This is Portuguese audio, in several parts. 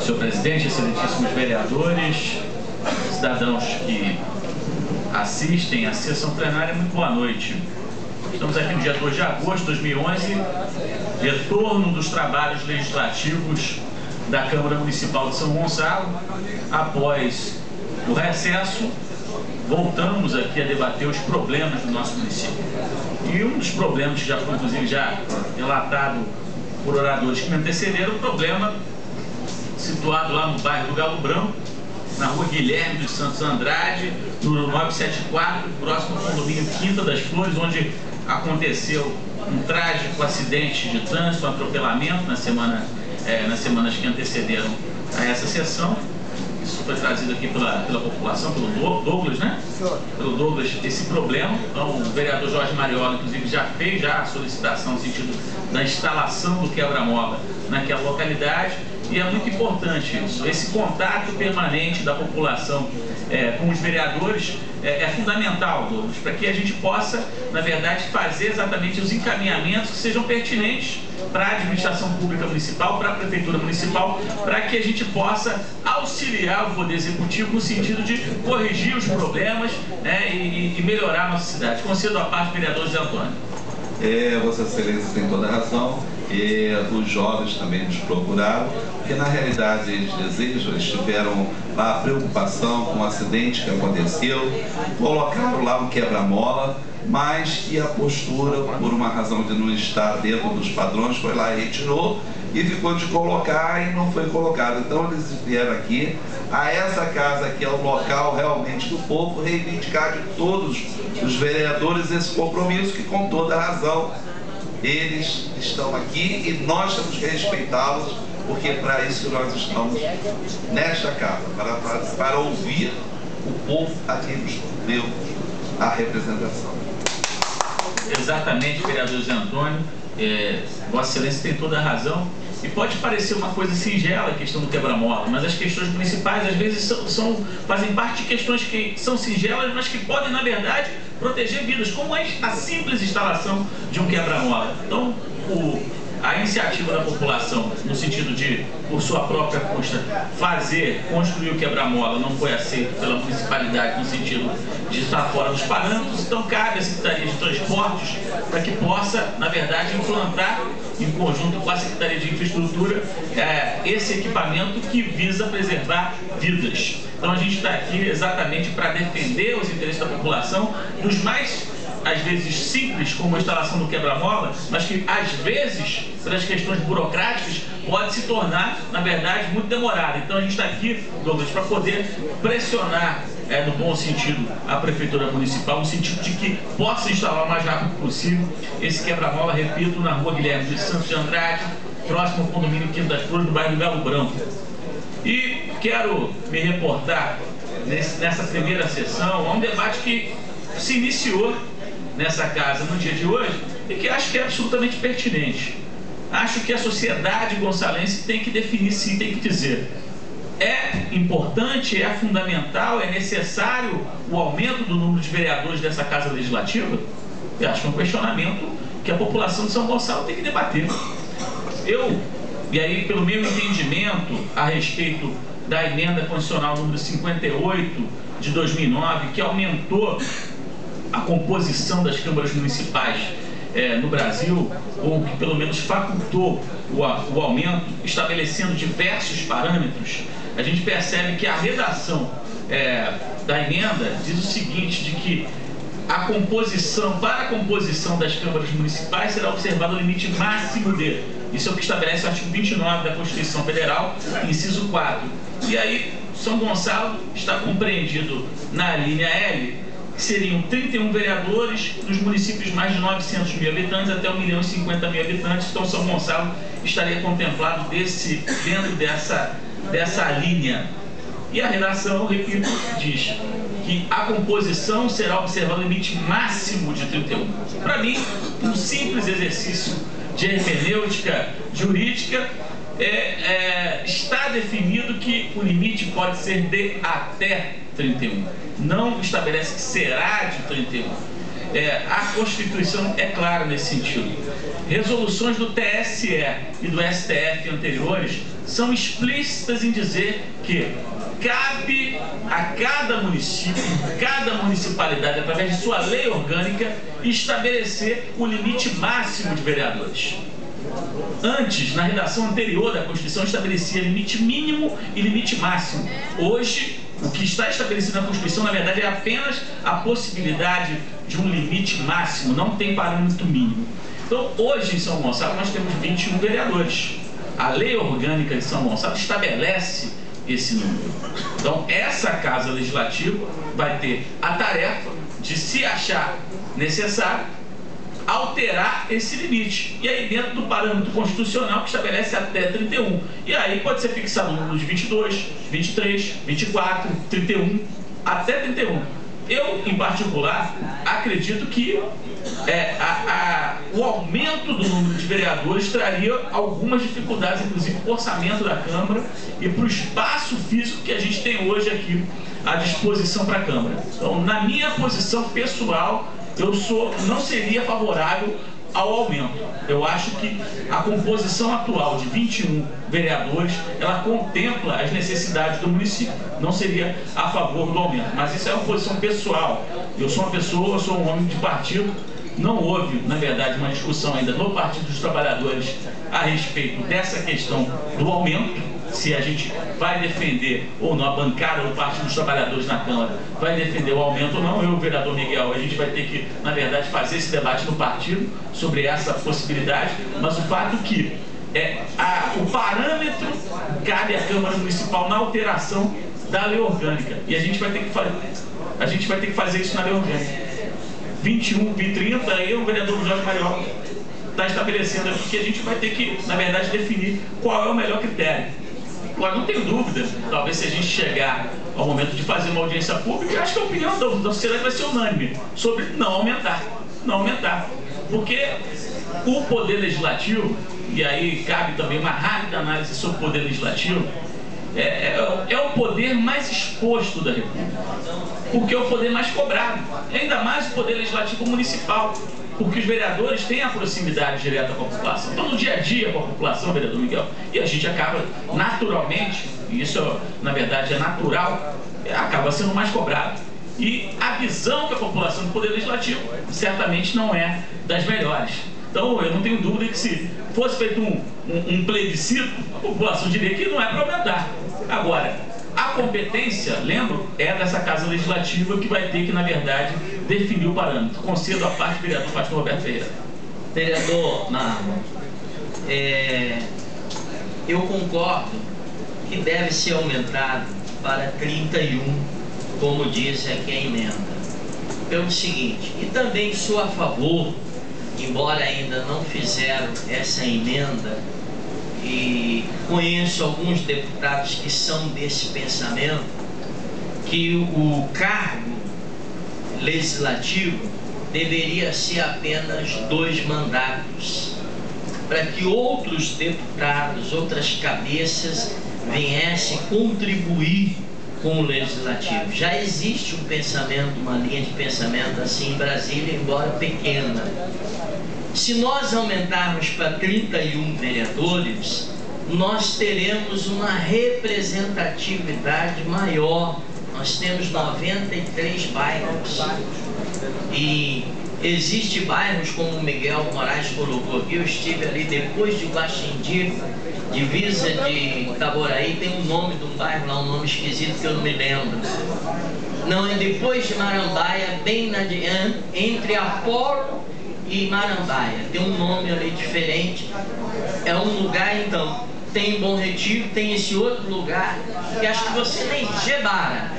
Senhor presidente, excelentíssimos vereadores, cidadãos que assistem à sessão plenária, muito boa noite. Estamos aqui no dia 2 de agosto de 2011, retorno dos trabalhos legislativos da Câmara Municipal de São Gonçalo. Após o recesso, voltamos aqui a debater os problemas do nosso município. E um dos problemas que já foi, inclusive, já relatado por oradores que me antecederam, o problema situado lá no bairro do Galo Branco, na rua Guilherme dos Santos Andrade, número 974, próximo ao condomínio Quinta das Flores, onde aconteceu um trágico acidente de trânsito, um atropelamento nas semanas que antecederam a essa sessão. Isso foi trazido aqui pela população, pelo Douglas, né? Pelo Douglas, esse problema. Então, o vereador Jorge Mariola, inclusive, já fez a solicitação no sentido da instalação do quebra-mola naquela localidade. E é muito importante isso, esse contato permanente da população com os vereadores é fundamental, Douglas, para que a gente possa, na verdade, fazer exatamente os encaminhamentos que sejam pertinentes para a administração pública municipal, para a prefeitura municipal, para que a gente possa auxiliar o Poder Executivo no sentido de corrigir os problemas e melhorar a nossa cidade. Concedo a parte, vereador José Antônio. Vossa Excelência tem toda a razão, e os jovens também nos procuraram, porque na realidade eles tiveram lá a preocupação com o acidente que aconteceu, colocaram lá um quebra-mola, mas que a postura, por uma razão de não estar dentro dos padrões, foi lá e retirou, e ficou de colocar e não foi colocado. Então eles vieram aqui, a essa casa que é o local realmente do povo, reivindicar de todos os vereadores esse compromisso, que com toda razão eles estão aqui e nós temos que respeitá-los, porque é para isso que nós estamos nesta casa, para ouvir o povo a quem nos deu a representação. Exatamente, vereador José Antônio, Vossa Excelência tem toda a razão. E pode parecer uma coisa singela a questão do quebra-mola, mas as questões principais às vezes fazem parte de questões que são singelas, mas que podem, na verdade, proteger vidas, como a simples instalação de um quebra-mola. Então, a iniciativa da população, no sentido de, por sua própria custa, construir o quebra-mola, não foi aceito pela municipalidade no sentido de estar fora dos parâmetros. Então cabe à Secretaria de Transportes para que possa, na verdade, implantar, em conjunto com a Secretaria de Infraestrutura, esse equipamento que visa preservar vidas. Então a gente está aqui exatamente para defender os interesses da população, dos mais, às vezes, simples, como a instalação do quebra-mola, mas que, às vezes, pelas questões burocráticas, pode se tornar, na verdade, muito demorado. Então a gente está aqui, Douglas, para poder pressionar, no bom sentido, a Prefeitura Municipal, no sentido de que possa instalar o mais rápido possível esse quebra-mola, repito, na rua Guilherme dos Santos de Andrade, próximo ao condomínio Quinta das Flores, no bairro do Galo Branco. E quero me reportar nessa primeira sessão a um debate que se iniciou nessa casa no dia de hoje e que acho que é absolutamente pertinente. Acho que a sociedade gonçalense tem que definir, sim, tem que dizer: é importante, é fundamental, é necessário o aumento do número de vereadores dessa casa legislativa? Eu acho que é um questionamento que a população de São Gonçalo tem que debater. E aí, pelo meu entendimento a respeito da emenda constitucional número 58 de 2009, que aumentou a composição das câmaras municipais no Brasil, ou que pelo menos facultou o aumento, estabelecendo diversos parâmetros, a gente percebe que a redação da emenda diz o seguinte, de que para a composição das câmaras municipais será observado o limite máximo de, isso é o que estabelece o artigo 29 da Constituição Federal, inciso 4. E aí, São Gonçalo está compreendido na linha L, que seriam 31 vereadores nos municípios mais de 900 mil habitantes até 1.050.000 habitantes. Então São Gonçalo estaria contemplado dentro dessa linha. E a redação, repito, diz que a composição será observado o limite máximo de 31. Para mim, um simples exercício de hermenêutica jurídica, está definido que o limite pode ser de até 31. Não estabelece que será de 31. A Constituição é clara nesse sentido. resoluções do TSE e do STF anteriores são explícitas em dizer que cabe a cada município, cada municipalidade, através de sua lei orgânica, estabelecer o limite máximo de vereadores. Antes, na redação anterior da Constituição, estabelecia limite mínimo e limite máximo. Hoje, o que está estabelecido na Constituição, na verdade, é apenas a possibilidade de um limite máximo, não tem parâmetro mínimo. Então, hoje em São Gonçalo, nós temos 21 vereadores. A lei orgânica de São Gonçalo estabelece esse número. Então, essa Casa Legislativa vai ter a tarefa de, se achar necessário, alterar esse limite. E aí, dentro do parâmetro constitucional, que estabelece até 31. E aí pode ser fixado o número de 22, 23, 24, 31, até 31. Eu, em particular, acredito que o aumento do número de vereadores traria algumas dificuldades, inclusive para o orçamento da Câmara e para o espaço físico que a gente tem hoje aqui à disposição para a Câmara. Então, na minha posição pessoal, eu não seria favorável ao aumento. Eu acho que a composição atual de 21 vereadores, ela contempla as necessidades do município. Não seria a favor do aumento, mas isso é uma posição pessoal. Eu sou uma pessoa, eu sou um homem de partido. Não houve, na verdade, uma discussão ainda no Partido dos Trabalhadores a respeito dessa questão do aumento, se a gente vai defender ou não, a bancada do Partido dos Trabalhadores na Câmara vai defender o aumento ou não. Eu, o vereador Miguel, a gente vai ter que, na verdade, fazer esse debate no partido sobre essa possibilidade, mas o fato que o parâmetro cabe à Câmara Municipal na alteração da lei orgânica, e a gente vai ter que fazer isso na lei orgânica. 21 e 30, aí o vereador Jorge Maior está estabelecendo aqui que a gente vai ter que, na verdade, definir qual é o melhor critério. Agora, não tenho dúvida, talvez se a gente chegar ao momento de fazer uma audiência pública, eu acho que a opinião da sociedade vai ser unânime sobre não aumentar. Não aumentar. Porque o Poder Legislativo, e aí cabe também uma rápida análise sobre o Poder Legislativo, é o poder mais exposto da República, porque é o poder mais cobrado, ainda mais o Poder Legislativo Municipal, porque os vereadores têm a proximidade direta com a população, estão no dia a dia com a população, vereador Miguel, e a gente acaba naturalmente, e isso na verdade é natural, acaba sendo mais cobrado. E a visão que a população do Poder Legislativo certamente não é das melhores. Então, eu não tenho dúvida que se fosse feito um plebiscito, a população diria que não é para aumentar. Agora, a competência, lembro, é dessa Casa Legislativa que vai ter que, na verdade, definir o parâmetro. Concedo a parte do vereador Pastor Roberto Ferreira. Vereador Marlon, eu concordo que deve ser aumentado para 31, como diz aqui a emenda. Pelo seguinte, e também sou a favor, embora ainda não fizeram essa emenda, e conheço alguns deputados que são desse pensamento, que o cargo legislativo deveria ser apenas 2 mandatos, para que outros deputados, outras cabeças viessem contribuir com o legislativo. Já existe um pensamento, uma linha de pensamento assim em Brasília, embora pequena. Se nós aumentarmos para 31 vereadores, nós teremos uma representatividade maior. Nós temos 93 bairros. E existem bairros, como o Miguel Moraes colocou aqui, eu estive ali depois de Guaxindi, divisa de Itaboraí, tem um nome de um bairro lá, um nome esquisito que eu não me lembro. Não, é depois de Marambaia, bem entre Apolo e Marambaia, tem um nome ali diferente. É um lugar, então, tem Bom Retiro, tem esse outro lugar que acho que você nem Gebara,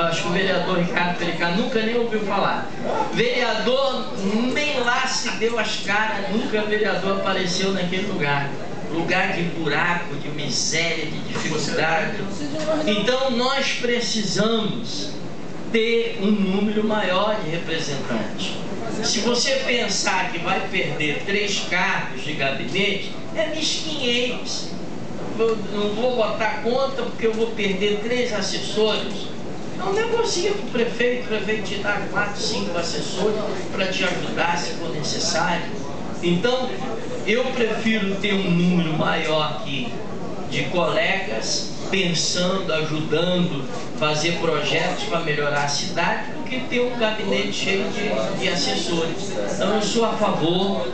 acho que o vereador Ricardo Pelicano nunca nem ouviu falar. Vereador nem lá se deu as caras, nunca o vereador apareceu naquele lugar. Lugar de buraco, de miséria, de dificuldade. Então nós precisamos ter um número maior de representantes. Se você pensar que vai perder 3 cargos de gabinete, é 1.500. Eu não vou botar conta porque eu vou perder 3 assessores. Então negocia com o prefeito te dá 4, 5 assessores para te ajudar se for necessário. Então, eu prefiro ter um número maior aqui de colegas pensando, ajudando, fazer projetos para melhorar a cidade, do que ter um gabinete cheio de assessores. Então, eu sou a favor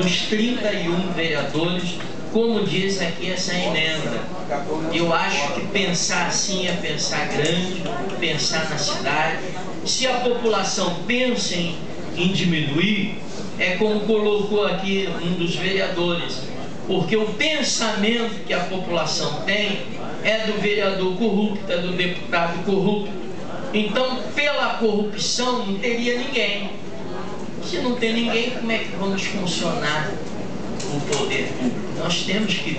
dos 31 vereadores, como diz aqui essa emenda. Eu acho que pensar assim é pensar grande, pensar na cidade. Se a população pensa em diminuir, é como colocou aqui um dos vereadores, porque o pensamento que a população tem é do vereador corrupto, é do deputado corrupto. Então, pela corrupção, não teria ninguém. Se não tem ninguém, como é que vamos funcionar o poder público? Nós temos que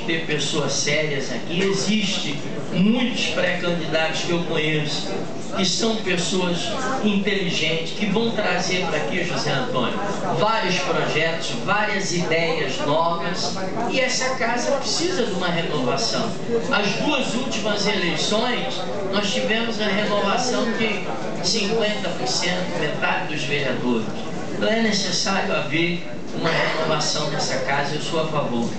ter pessoas sérias aqui. Existem muitos pré-candidatos que eu conheço, que são pessoas inteligentes, que vão trazer para aqui, José Antônio, vários projetos, várias ideias novas, e essa casa precisa de uma renovação. As duas últimas eleições, nós tivemos a renovação de 50%, metade dos vereadores. Então é necessário haver uma renovação nessa casa, eu sou a favor.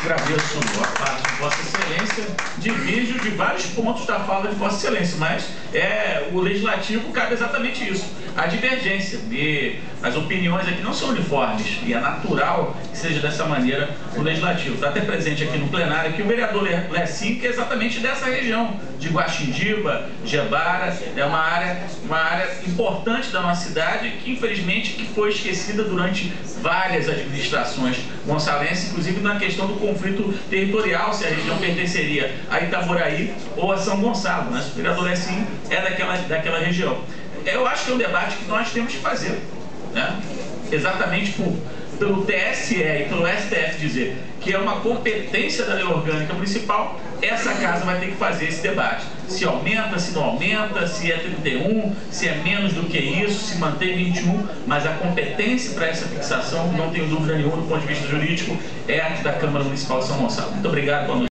Agradeço a parte de Vossa Excelência, divirjo de vários pontos da fala de Vossa Excelência, mas o Legislativo cabe exatamente isso, a divergência, as opiniões aqui não são uniformes, e é natural que seja dessa maneira no Legislativo. Está até presente aqui no plenário aqui o vereador Lecim, que é exatamente dessa região, de Guaxindiba, Gebara, é uma área importante da nossa cidade, que infelizmente que foi esquecida durante várias administrações gonçalenses, inclusive na questão do conflito territorial, se a região pertenceria a Itaboraí ou a São Gonçalo, mas o vereador Lecim é daquela região. Eu acho que é um debate que nós temos que fazer, né? Exatamente pelo TSE e pelo STF dizer que é uma competência da lei orgânica municipal, essa casa vai ter que fazer esse debate. Se aumenta, se não aumenta, se é 31, se é menos do que isso, se mantém 21, mas a competência para essa fixação, não tenho dúvida nenhuma, do ponto de vista jurídico, é a da Câmara Municipal de São Gonçalo. Muito obrigado, boa noite.